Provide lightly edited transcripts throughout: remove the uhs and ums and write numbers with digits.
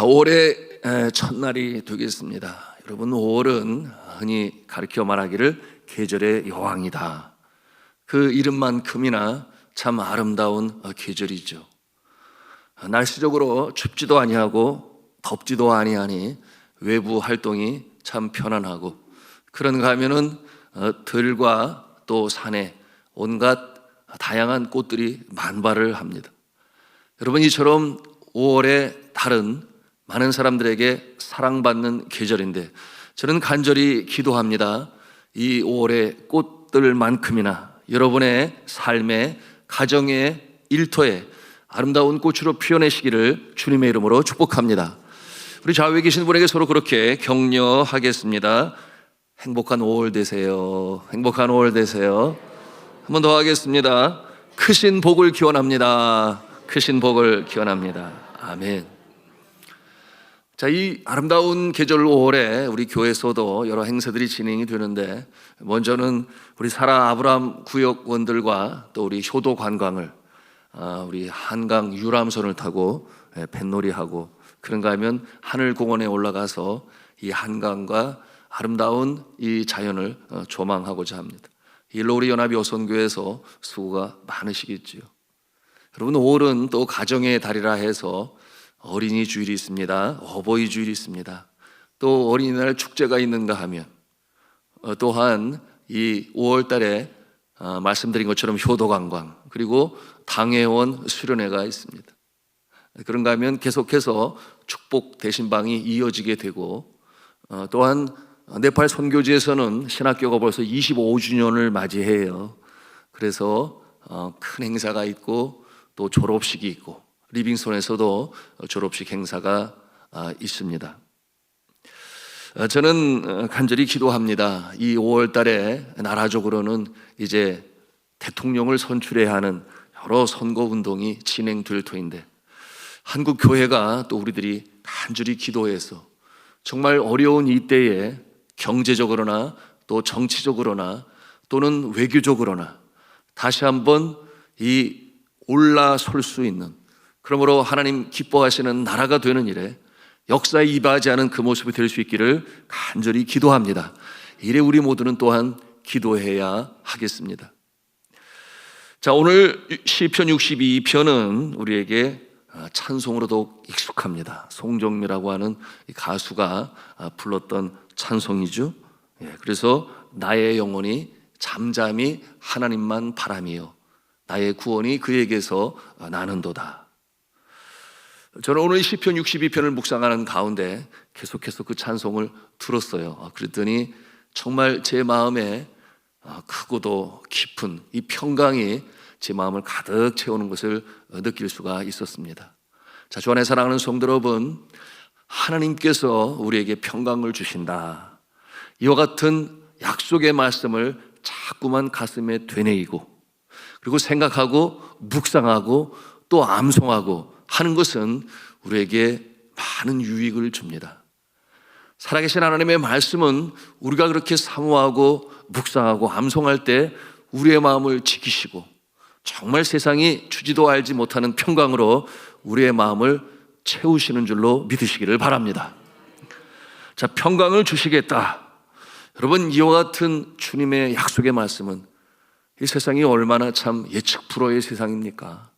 5월의 첫날이 되겠습니다. 여러분, 5월은 흔히 가리켜 말하기를 계절의 여왕이다. 그 이름만큼이나 참 아름다운 계절이죠. 날씨적으로 춥지도 아니하고 덥지도 아니하니 외부 활동이 참 편안하고, 그런가 하면은 들과 또 산에 온갖 다양한 꽃들이 만발을 합니다. 여러분, 이처럼 5월의 달은 많은 사람들에게 사랑받는 계절인데, 저는 간절히 기도합니다. 이 5월의 꽃들만큼이나 여러분의 삶의, 가정의, 일터에 아름다운 꽃으로 피어내시기를 주님의 이름으로 축복합니다. 우리 좌우에 계신 분에게 서로 그렇게 격려하겠습니다. 행복한 5월 되세요. 행복한 5월 되세요. 한 번 더 하겠습니다. 크신 복을 기원합니다. 크신 복을 기원합니다. 아멘. 자, 이 아름다운 계절 5월에 우리 교회에서도 여러 행사들이 진행이 되는데, 먼저는 우리 사라 아브라함 구역원들과 또 우리 효도 관광을 우리 한강 유람선을 타고 뱃놀이하고, 그런가 하면 하늘공원에 올라가서 이 한강과 아름다운 이 자연을 조망하고자 합니다. 이 로리연합이 어선교회에서 수고가 많으시겠지요. 여러분, 5월은 또 가정의 달이라 해서 어린이 주일이 있습니다. 어버이 주일이 있습니다. 또 어린이날 축제가 있는가 하면 또한 이 5월 달에 말씀드린 것처럼 효도관광, 그리고 당회원 수련회가 있습니다. 그런가 하면 계속해서 축복 대신방이 이어지게 되고, 또한 네팔 선교지에서는 신학교가 벌써 25주년을 맞이해요. 그래서 큰 행사가 있고 또 졸업식이 있고, 리빙스톤에서도 졸업식 행사가 있습니다. 저는 간절히 기도합니다. 이 5월 달에 나라적으로는 이제 대통령을 선출해야 하는 여러 선거운동이 진행될 터인데, 한국 교회가 또 우리들이 간절히 기도해서 정말 어려운 이때에 경제적으로나 또 정치적으로나 또는 외교적으로나 다시 한번 이 올라설 수 있는, 그러므로 하나님 기뻐하시는 나라가 되는 일에 역사에 이바지하는 그 모습이 될 수 있기를 간절히 기도합니다. 이래 우리 모두는 또한 기도해야 하겠습니다. 자, 오늘 시편 62편은 우리에게 찬송으로도 익숙합니다. 송정미라고 하는 가수가 불렀던 찬송이죠. 그래서 나의 영혼이 잠잠히 하나님만 바라며 나의 구원이 그에게서 나는도다. 저는 오늘 시편 62편을 묵상하는 가운데 계속해서 그 찬송을 들었어요. 그랬더니 정말 제 마음에 크고도 깊은 이 평강이 제 마음을 가득 채우는 것을 느낄 수가 있었습니다. 자, 주 안에 사랑하는 성도 여러분, 하나님께서 우리에게 평강을 주신다. 이와 같은 약속의 말씀을 자꾸만 가슴에 되뇌이고, 그리고 생각하고 묵상하고 또 암송하고 하는 것은 우리에게 많은 유익을 줍니다. 살아계신 하나님의 말씀은 우리가 그렇게 사모하고 묵상하고 암송할 때 우리의 마음을 지키시고, 정말 세상이 주지도 알지 못하는 평강으로 우리의 마음을 채우시는 줄로 믿으시기를 바랍니다. 자, 평강을 주시겠다. 여러분, 이와 같은 주님의 약속의 말씀은 이 세상이 얼마나 참 예측 불허의 세상입니까?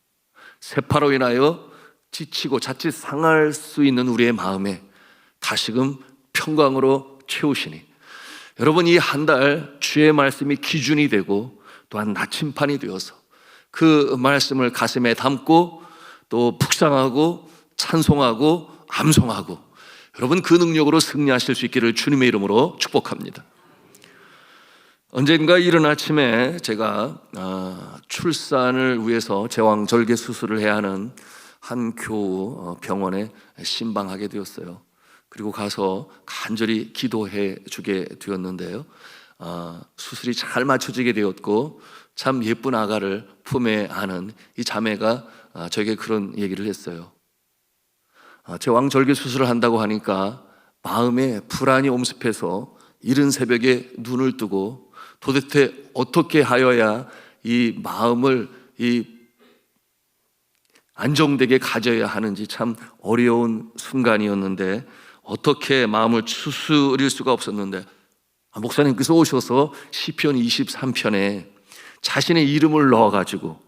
세파로 인하여 지치고 자칫 상할 수 있는 우리의 마음에 다시금 평강으로 채우시니, 여러분, 이 한 달 주의 말씀이 기준이 되고 또한 나침판이 되어서 그 말씀을 가슴에 담고 또 묵상하고 찬송하고 암송하고, 여러분, 그 능력으로 승리하실 수 있기를 주님의 이름으로 축복합니다. 언젠가 이른 아침에 제가 출산을 위해서 제왕절개 수술을 해야 하는 한 교우 병원에 신방하게 되었어요. 그리고 가서 간절히 기도해 주게 되었는데요, 수술이 잘 맞춰지게 되었고 참 예쁜 아가를 품에 안은 이 자매가 저에게 그런 얘기를 했어요. 제왕절개 수술을 한다고 하니까 마음에 불안이 엄습해서 이른 새벽에 눈을 뜨고 도대체 어떻게 하여야 이 마음을 이 안정되게 가져야 하는지 참 어려운 순간이었는데 어떻게 마음을 추스릴 수가 없었는데 목사님께서 오셔서 시편 23편에 자신의 이름을 넣어가지고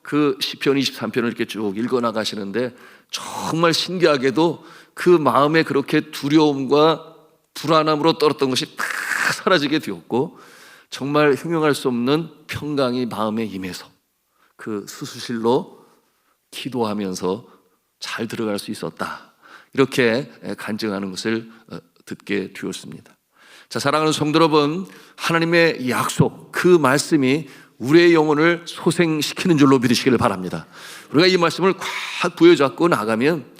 그 시편 23편을 이렇게 쭉 읽어나가시는데 정말 신기하게도 그 마음에 그렇게 두려움과 불안함으로 떨었던 것이 다 사라지게 되었고 정말 형용할 수 없는 평강이 마음에 임해서 그 수술실로 기도하면서 잘 들어갈 수 있었다, 이렇게 간증하는 것을 듣게 되었습니다. 자, 사랑하는 성도 여러분, 하나님의 약속, 그 말씀이 우리의 영혼을 소생시키는 줄로 믿으시기를 바랍니다. 우리가 이 말씀을 꽉 부여잡고 나가면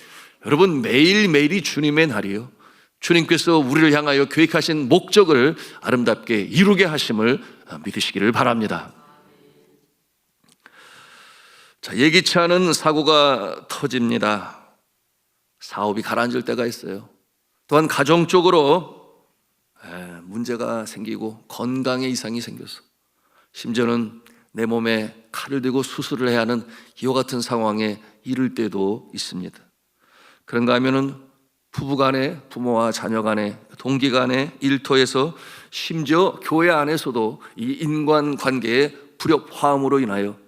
여러분 매일매일이 주님의 날이에요. 주님께서 우리를 향하여 계획하신 목적을 아름답게 이루게 하심을 믿으시기를 바랍니다. 자, 예기치 않은 사고가 터집니다. 사업이 가라앉을 때가 있어요. 또한 가정적으로 문제가 생기고 건강에 이상이 생겨서 심지어는 내 몸에 칼을 대고 수술을 해야 하는 이와 같은 상황에 이를 때도 있습니다. 그런가 하면은 부부 간에, 부모와 자녀 간에, 동기 간에, 일터에서 심지어 교회 안에서도 이 인간관계의 불협화음으로 인하여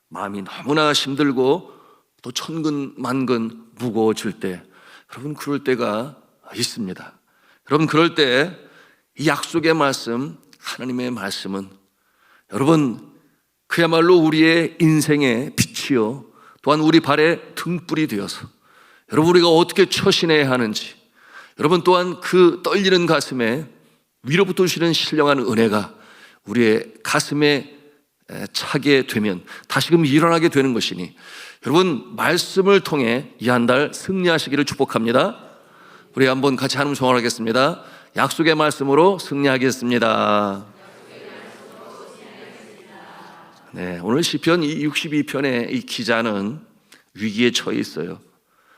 마음이 너무나 힘들고 또 천근만근 무거워질 때, 여러분 그럴 때가 있습니다. 여러분 그럴 때 이 약속의 말씀, 하나님의 말씀은 여러분 그야말로 우리의 인생의 빛이요 또한 우리 발의 등불이 되어서 여러분 우리가 어떻게 처신해야 하는지, 여러분 또한 그 떨리는 가슴에 위로부터 주시는 신령한 은혜가 우리의 가슴에 차게 되면 다시금 일어나게 되는 것이니 여러분 말씀을 통해 이 한 달 승리하시기를 축복합니다. 우리 한번 같이 하나님 소원하겠습니다. 약속의 말씀으로 승리하겠습니다. 네, 오늘 시편 62편의 이 기자는 위기에 처해 있어요.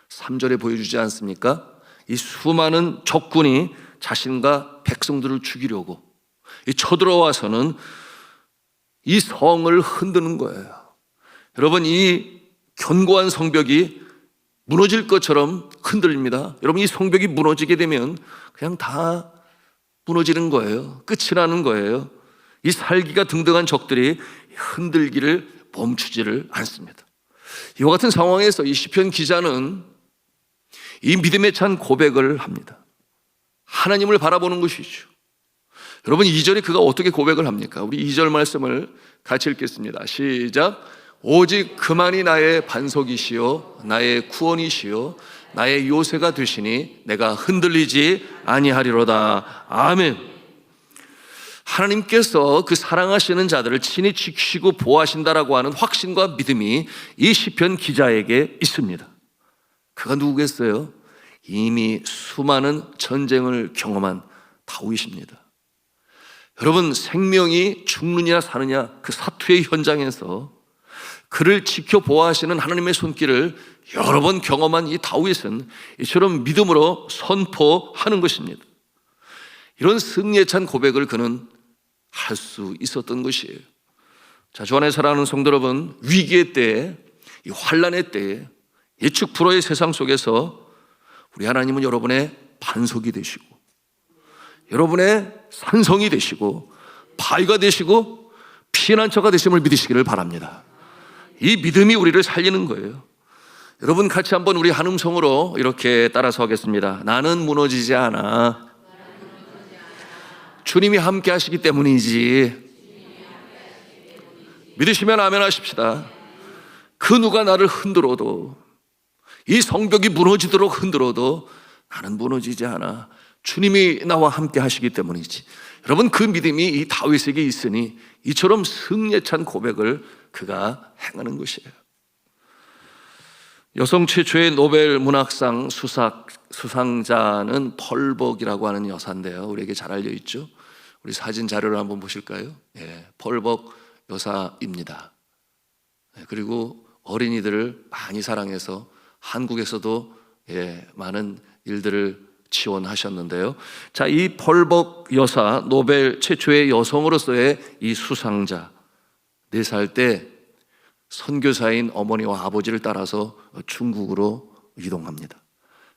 3절에 보여주지 않습니까? 이 수많은 적군이 자신과 백성들을 죽이려고 쳐들어와서는 이 성을 흔드는 거예요. 여러분 이 견고한 성벽이 무너질 것처럼 흔들립니다. 여러분 이 성벽이 무너지게 되면 그냥 다 무너지는 거예요. 끝이 나는 거예요. 이 살기가 등등한 적들이 흔들기를 멈추지를 않습니다. 이와 같은 상황에서 이 시편 기자는 이 믿음에 찬 고백을 합니다. 하나님을 바라보는 것이죠. 여러분 2절에 그가 어떻게 고백을 합니까? 우리 2절 말씀을 같이 읽겠습니다. 시작. 오직 그만이 나의 반석이시요 나의 구원이시요 나의 요새가 되시니 내가 흔들리지 아니하리로다. 아멘. 하나님께서 그 사랑하시는 자들을 친히 지키시고 보호하신다라고 하는 확신과 믿음이 이 시편 기자에게 있습니다. 그가 누구겠어요? 이미 수많은 전쟁을 경험한 다윗입니다. 여러분 생명이 죽느냐 사느냐 그 사투의 현장에서 그를 지켜 보호하시는 하나님의 손길을 여러 번 경험한 이 다윗은 이처럼 믿음으로 선포하는 것입니다. 이런 승리에 찬 고백을 그는 할 수 있었던 것이에요. 자, 주 안에 사랑하는 성도 여러분, 위기의 때에, 이 환난의 때에, 예측 불허의 세상 속에서 우리 하나님은 여러분의 반석이 되시고 여러분의 산성이 되시고 바위가 되시고 피난처가 되심을 믿으시기를 바랍니다. 이 믿음이 우리를 살리는 거예요. 여러분 같이 한번 우리 한 음성으로 이렇게 따라서 하겠습니다. 나는 무너지지 않아. 주님이 함께 하시기 때문이지. 믿으시면 아멘 하십시다. 그 누가 나를 흔들어도, 이 성벽이 무너지도록 흔들어도 나는 무너지지 않아. 주님이 나와 함께 하시기 때문이지. 여러분 그 믿음이 이 다윗에게 있으니 이처럼 승리에 찬 고백을 그가 행하는 것이에요. 여성 최초의 노벨 문학상 수상자는 펄벅이라고 하는 여사인데요, 우리에게 잘 알려 있죠. 우리 사진 자료를 한번 보실까요? 예, 펄벅 여사입니다. 그리고 어린이들을 많이 사랑해서 한국에서도 많은 일들을 지원하셨는데요. 자, 이 펄벅 여사, 노벨 최초의 여성으로서의 이 수상자, 4살 때 선교사인 어머니와 아버지를 따라서 중국으로 이동합니다.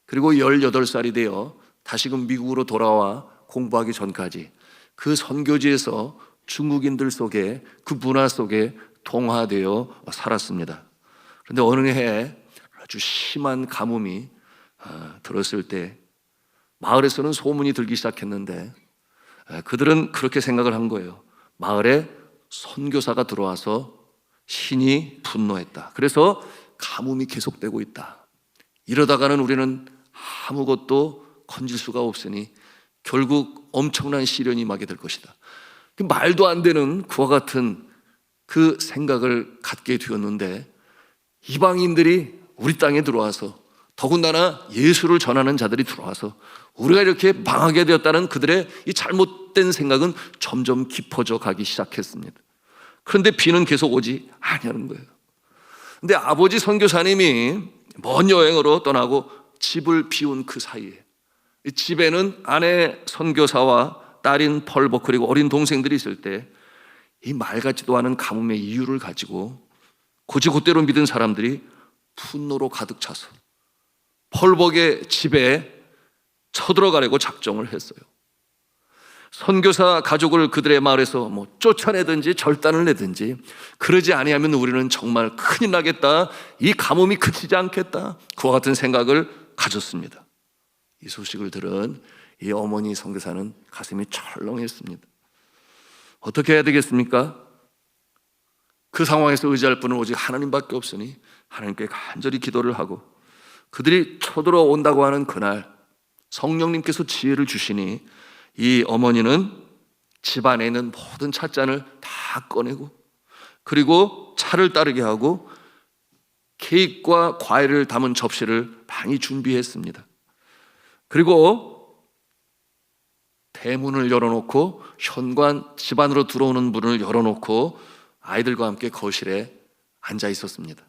그리고 18살이 되어 다시금 미국으로 돌아와 공부하기 전까지 그 선교지에서 중국인들 속에, 그 문화 속에 동화되어 살았습니다. 그런데 어느 해 아주 심한 가뭄이 들었을 때 마을에서는 소문이 들기 시작했는데 그들은 그렇게 생각을 한 거예요. 마을에 선교사가 들어와서 신이 분노했다. 그래서 가뭄이 계속되고 있다. 이러다가는 우리는 아무것도 건질 수가 없으니 결국 엄청난 시련이 임하게 될 것이다. 말도 안 되는 그와 같은 그 생각을 갖게 되었는데, 이방인들이 우리 땅에 들어와서, 더군다나 예수를 전하는 자들이 들어와서 우리가 이렇게 망하게 되었다는 그들의 이 잘못된 생각은 점점 깊어져 가기 시작했습니다. 그런데 비는 계속 오지 아니하는 거예요. 근데 아버지 선교사님이 먼 여행으로 떠나고 집을 비운 그 사이에, 이 집에는 아내 선교사와 딸인 펄복 그리고 어린 동생들이 있을 때 이 말 같지도 않은 가뭄의 이유를 가지고 곧이곧대로 믿은 사람들이 분노로 가득 차서 펄복의 집에 쳐들어가려고 작정을 했어요. 선교사 가족을 그들의 마을에서 쫓아내든지 절단을 내든지, 그러지 아니하면 우리는 정말 큰일 나겠다, 이 가뭄이 그치지 않겠다, 그와 같은 생각을 가졌습니다. 이 소식을 들은 이 어머니 선교사는 가슴이 철렁했습니다. 어떻게 해야 되겠습니까? 그 상황에서 의지할 분은 오직 하나님밖에 없으니 하나님께 간절히 기도를 하고, 그들이 쳐들어온다고 하는 그날 성령님께서 지혜를 주시니 이 어머니는 집 안에 있는 모든 찻잔을 다 꺼내고, 그리고 차를 따르게 하고 케이크와 과일을 담은 접시를 많이 준비했습니다. 그리고 대문을 열어놓고, 현관 집 안으로 들어오는 문을 열어놓고 아이들과 함께 거실에 앉아 있었습니다.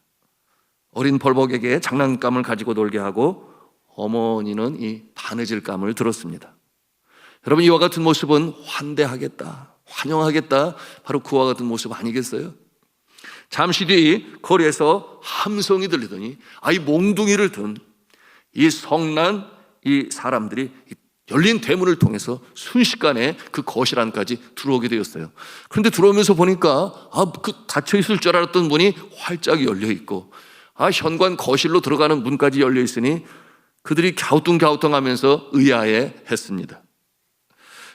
어린 벌복에게 장난감을 가지고 놀게 하고 어머니는 이 바느질감을 들었습니다. 여러분, 이와 같은 모습은 환대하겠다, 환영하겠다, 바로 그와 같은 모습 아니겠어요? 잠시 뒤 거리에서 함성이 들리더니 이 몽둥이를 든 이 성난 이 사람들이 열린 대문을 통해서 순식간에 그 거실 안까지 들어오게 되었어요. 그런데 들어오면서 보니까 그 닫혀 있을 줄 알았던 문이 활짝 열려 있고, 현관 거실로 들어가는 문까지 열려 있으니 그들이 갸우뚱갸우뚱하면서 의아해 했습니다.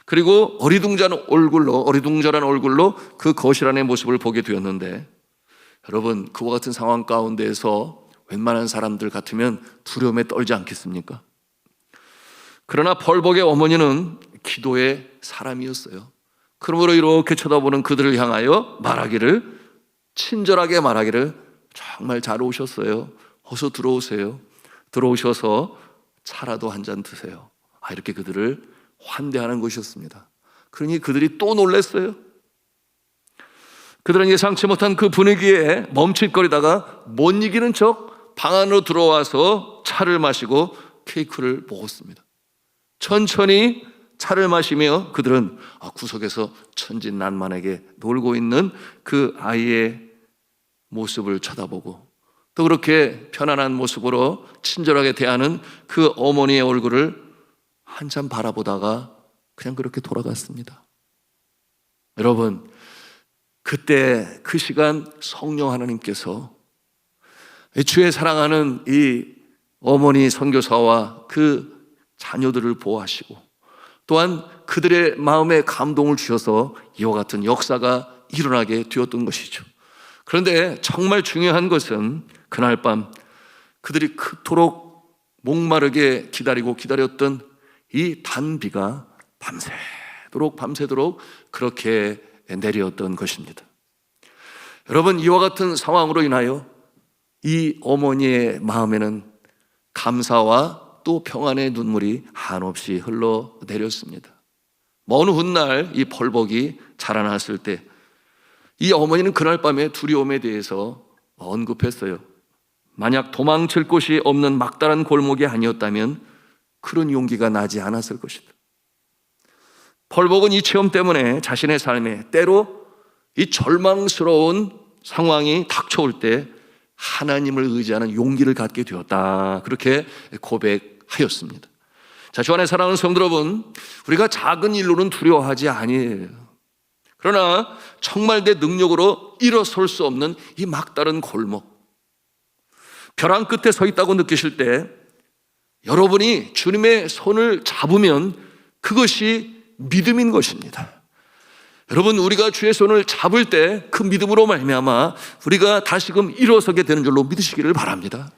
그리고 어리둥절한 얼굴로 그 거실 안의 모습을 보게 되었는데, 여러분, 그와 같은 상황 가운데에서 웬만한 사람들 같으면 두려움에 떨지 않겠습니까? 그러나 벌복의 어머니는 기도의 사람이었어요. 그러므로 이렇게 쳐다보는 그들을 향하여 친절하게 말하기를, 정말 잘 오셨어요, 어서 들어오세요, 들어오셔서 차라도 한 잔 드세요, 이렇게 그들을 환대하는 것이었습니다. 그러니 그들이 또 놀랐어요. 그들은 예상치 못한 그 분위기에 멈칫거리다가 못 이기는 척 방 안으로 들어와서 차를 마시고 케이크를 먹었습니다. 천천히 차를 마시며 그들은 구석에서 천진난만하게 놀고 있는 그 아이의 모습을 쳐다보고, 또 그렇게 편안한 모습으로 친절하게 대하는 그 어머니의 얼굴을 한참 바라보다가 그냥 그렇게 돌아갔습니다. 여러분, 그때 그 시간 성령 하나님께서 주의 사랑하는 이 어머니 선교사와 그 자녀들을 보호하시고, 또한 그들의 마음에 감동을 주셔서 이와 같은 역사가 일어나게 되었던 것이죠. 그런데 정말 중요한 것은 그날 밤 그들이 그토록 목마르게 기다렸던 이 단비가 밤새도록 그렇게 내렸던 것입니다. 여러분, 이와 같은 상황으로 인하여 이 어머니의 마음에는 감사와 또 평안의 눈물이 한없이 흘러내렸습니다. 먼 훗날 이 벌복이 자라났을 때 이 어머니는 그날 밤에 두려움에 대해서 언급했어요. 만약 도망칠 곳이 없는 막다른 골목이 아니었다면 그런 용기가 나지 않았을 것이다. 벌복은 이 체험 때문에 자신의 삶에 때로 이 절망스러운 상황이 닥쳐올 때 하나님을 의지하는 용기를 갖게 되었다. 그렇게 고백하였습니다. 자, 주 안에 사랑하는 성도 여러분, 우리가 작은 일로는 두려워하지 아니에요. 그러나 정말 내 능력으로 일어설 수 없는 이 막다른 골목, 벼랑 끝에 서 있다고 느끼실 때 여러분이 주님의 손을 잡으면 그것이 믿음인 것입니다. 여러분, 우리가 주의 손을 잡을 때 그 믿음으로 말미암아 우리가 다시금 일어서게 되는 줄로 믿으시기를 바랍니다.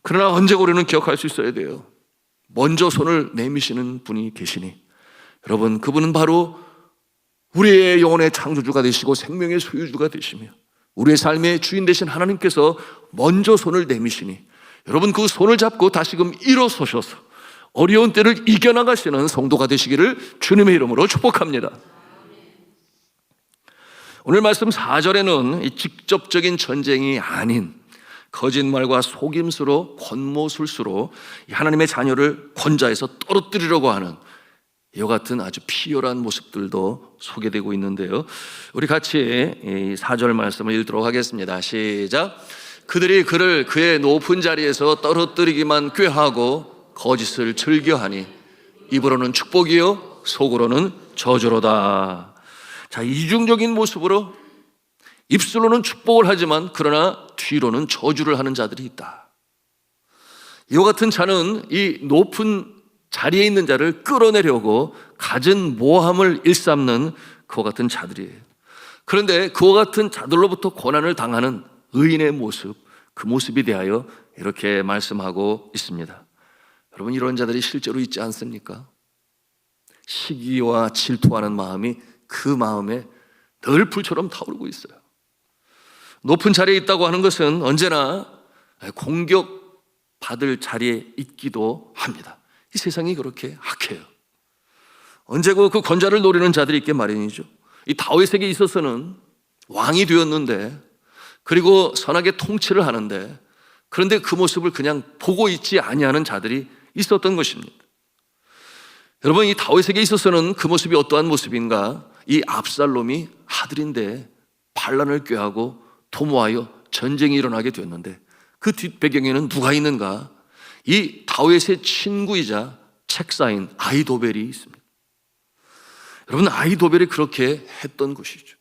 그러나 언제고 우리는 기억할 수 있어야 돼요. 먼저 손을 내미시는 분이 계시니, 여러분, 그분은 바로 우리의 영혼의 창조주가 되시고 생명의 소유주가 되시며 우리의 삶의 주인 되신 하나님께서 먼저 손을 내미시니, 여러분, 그 손을 잡고 다시금 일어서셔서 어려운 때를 이겨나가시는 성도가 되시기를 주님의 이름으로 축복합니다. 오늘 말씀 4절에는 이 직접적인 전쟁이 아닌 거짓말과 속임수로, 권모술수로 하나님의 자녀를 권좌에서 떨어뜨리려고 하는 이와 같은 아주 피요란 모습들도 소개되고 있는데요. 우리 같이 이 4절 말씀을 읽도록 하겠습니다. 시작. 그들이 그를 그의 높은 자리에서 떨어뜨리기만 꾀하고 거짓을 즐겨하니 입으로는 축복이요 속으로는 저주로다. 자, 이중적인 모습으로 입술로는 축복을 하지만 그러나 뒤로는 저주를 하는 자들이 있다. 이와 같은 자는 이 높은 자리에 있는 자를 끌어내려고 갖은 모함을 일삼는 그와 같은 자들이에요. 그런데 그와 같은 자들로부터 고난을 당하는 의인의 모습, 그 모습에 대하여 이렇게 말씀하고 있습니다. 여러분, 이런 자들이 실제로 있지 않습니까? 시기와 질투하는 마음이 그 마음에 늘 불처럼 타오르고 있어요. 높은 자리에 있다고 하는 것은 언제나 공격받을 자리에 있기도 합니다. 이 세상이 그렇게 악해요. 언제고 그 권좌를 노리는 자들이 있게 마련이죠. 이 다윗에게 있어서는 왕이 되었는데, 그리고 선하게 통치를 하는데, 그런데 그 모습을 그냥 보고 있지 아니하는 자들이 있었던 것입니다. 여러분, 이 다윗에게 있어서는 그 모습이 어떠한 모습인가? 이 압살롬이 아들인데 반란을 꾀하고 도모하여 전쟁이 일어나게 됐는데 그 뒷배경에는 누가 있는가? 이 다윗의 친구이자 책사인 아히도벨이 있습니다. 여러분, 아히도벨이 그렇게 했던 것이죠.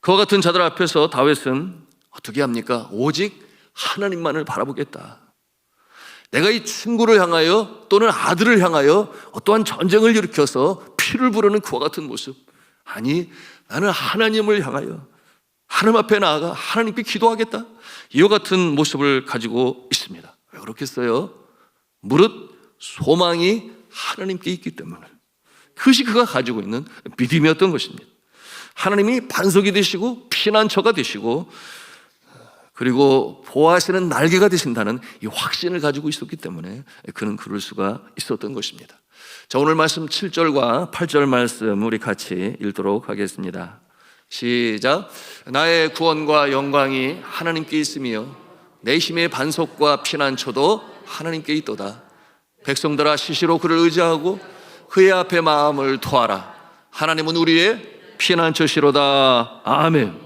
그와 같은 자들 앞에서 다윗은 어떻게 합니까? 오직 하나님만을 바라보겠다. 내가 이 친구를 향하여 또는 아들을 향하여 어떠한 전쟁을 일으켜서 피를 부르는 그와 같은 모습, 아니, 나는 하나님을 향하여 하나님 앞에 나아가 하나님께 기도하겠다, 이와 같은 모습을 가지고 있습니다. 왜 그렇겠어요? 무릇 소망이 하나님께 있기 때문에. 그것이 그가 가지고 있는 믿음이었던 것입니다. 하나님이 반석이 되시고 피난처가 되시고 그리고 보호하시는 날개가 되신다는 이 확신을 가지고 있었기 때문에 그는 그럴 수가 있었던 것입니다. 자, 오늘 말씀 7절과 8절 말씀 우리 같이 읽도록 하겠습니다. 시작. 나의 구원과 영광이 하나님께 있으며 내 힘의 반석과 피난처도 하나님께 있도다. 백성들아, 시시로 그를 의지하고 그의 앞에 마음을 토하라. 하나님은 우리의 피난처시로다. 아멘.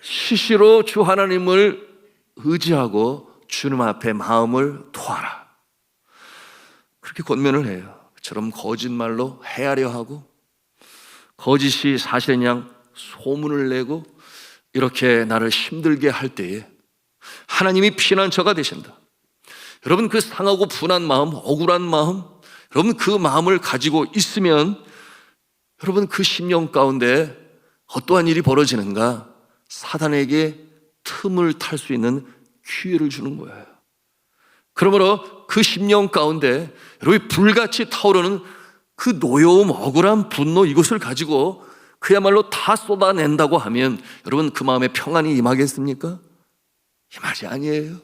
시시로 주 하나님을 의지하고 주님 앞에 마음을 토하라. 그렇게 권면을 해요. 저처럼 거짓말로 헤아려 하고 거짓이 사실인 양 소문을 내고 이렇게 나를 힘들게 할 때에 하나님이 피난처가 되신다. 여러분, 그 상하고 분한 마음, 억울한 마음, 여러분 그 마음을 가지고 있으면 여러분 그 심령 가운데 어떠한 일이 벌어지는가? 사단에게 틈을 탈 수 있는 기회를 주는 거예요. 그러므로 그 심령 가운데 여러분 불같이 타오르는 그 노여움, 억울함, 분노, 이것을 가지고 그야말로 다 쏟아낸다고 하면 여러분 그 마음에 평안이 임하겠습니까? 임하지 아니에요.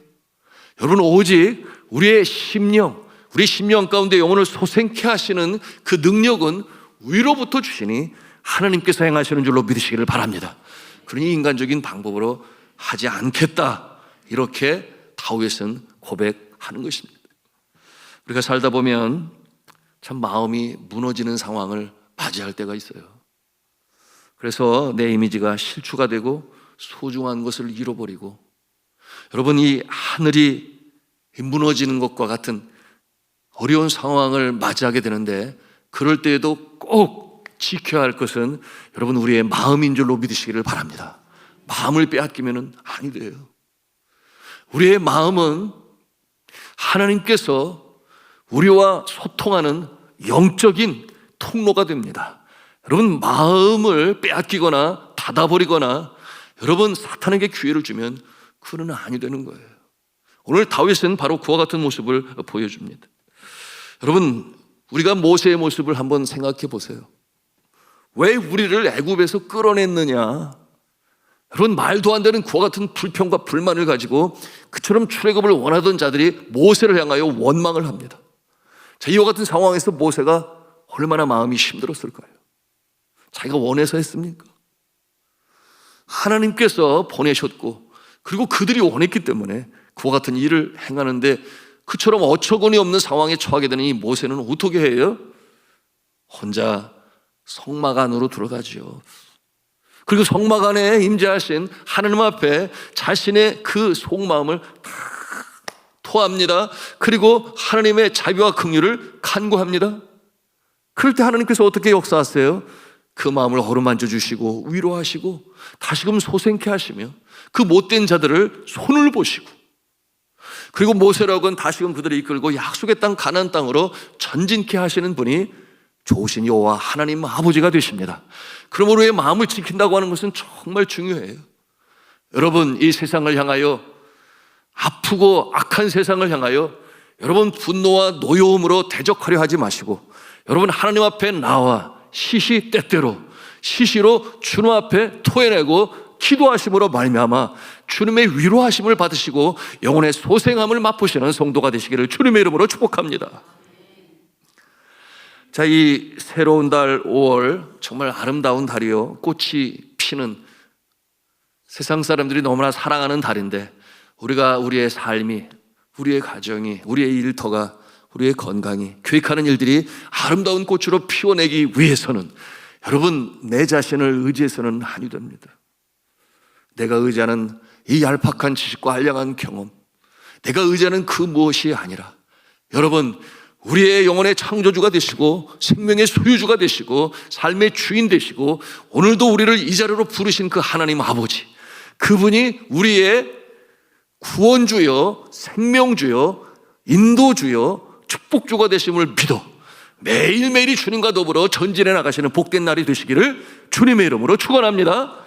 여러분, 오직 우리의 심령, 우리 심령 가운데 영혼을 소생케 하시는 그 능력은 위로부터 주시니 하나님께서 행하시는 줄로 믿으시기를 바랍니다. 그러니 인간적인 방법으로 하지 않겠다, 이렇게 다윗은 고백하는 것입니다. 우리가 살다 보면 참 마음이 무너지는 상황을 맞이할 때가 있어요. 그래서 내 이미지가 실추가 되고 소중한 것을 잃어버리고, 여러분, 이 하늘이 무너지는 것과 같은 어려운 상황을 맞이하게 되는데, 그럴 때에도 꼭 지켜야 할 것은 여러분 우리의 마음인 줄로 믿으시기를 바랍니다. 마음을 빼앗기면 아니 돼요. 우리의 마음은 하나님께서 우리와 소통하는 영적인 통로가 됩니다. 여러분, 마음을 빼앗기거나 닫아버리거나 여러분 사탄에게 기회를 주면 그는 아니 되는 거예요. 오늘 다윗은 바로 그와 같은 모습을 보여줍니다. 여러분, 우리가 모세의 모습을 한번 생각해 보세요. 왜 우리를 애굽에서 끌어냈느냐? 여러분, 말도 안 되는 그와 같은 불평과 불만을 가지고 그처럼 출애굽을 원하던 자들이 모세를 향하여 원망을 합니다. 자, 이와 같은 상황에서 모세가 얼마나 마음이 힘들었을까요? 자기가 원해서 했습니까? 하나님께서 보내셨고, 그리고 그들이 원했기 때문에 그와 같은 일을 행하는데, 그처럼 어처구니 없는 상황에 처하게 되는 이 모세는 어떻게 해요? 혼자 성막 안으로 들어가지요. 그리고 성막 안에 임재하신 하나님 앞에 자신의 그 속마음을 다 토합니다. 그리고 하나님의 자비와 긍휼을 간구합니다. 그럴 때 하나님께서 어떻게 역사하세요? 그 마음을 어루만져 주시고 위로하시고 다시금 소생케 하시며 그 못된 자들을 손을 보시고, 그리고 모세라고는 다시금 그들을 이끌고 약속의 땅 가나안 땅으로 전진케 하시는 분이 좋으신 여호와 하나님 아버지가 되십니다. 그러므로 우리의 마음을 지킨다고 하는 것은 정말 중요해요. 여러분, 이 세상을 향하여, 아프고 악한 세상을 향하여 여러분 분노와 노여움으로 대적하려 하지 마시고, 여러분 하나님 앞에 나와 시시때때로 시시로 주님 앞에 토해내고 기도하심으로 말미암아 주님의 위로하심을 받으시고 영혼의 소생함을 맛보시는 성도가 되시기를 주님의 이름으로 축복합니다. 자, 이 새로운 달 5월 정말 아름다운 달이요, 꽃이 피는, 세상 사람들이 너무나 사랑하는 달인데, 우리가 우리의 삶이, 우리의 가정이, 우리의 일터가, 우리의 건강이, 계획하는 일들이 아름다운 꽃으로 피워내기 위해서는 여러분 내 자신을 의지해서는 아니 됩니다. 내가 의지하는 이 얄팍한 지식과 한량한 경험, 내가 의지하는 그 무엇이 아니라, 여러분 우리의 영혼의 창조주가 되시고 생명의 소유주가 되시고 삶의 주인 되시고 오늘도 우리를 이 자리로 부르신 그 하나님 아버지, 그분이 우리의 구원주여 생명주여 인도주여 축복주가 되심을 믿어 매일매일이 주님과 더불어 전진해 나가시는 복된 날이 되시기를 주님의 이름으로 축원합니다.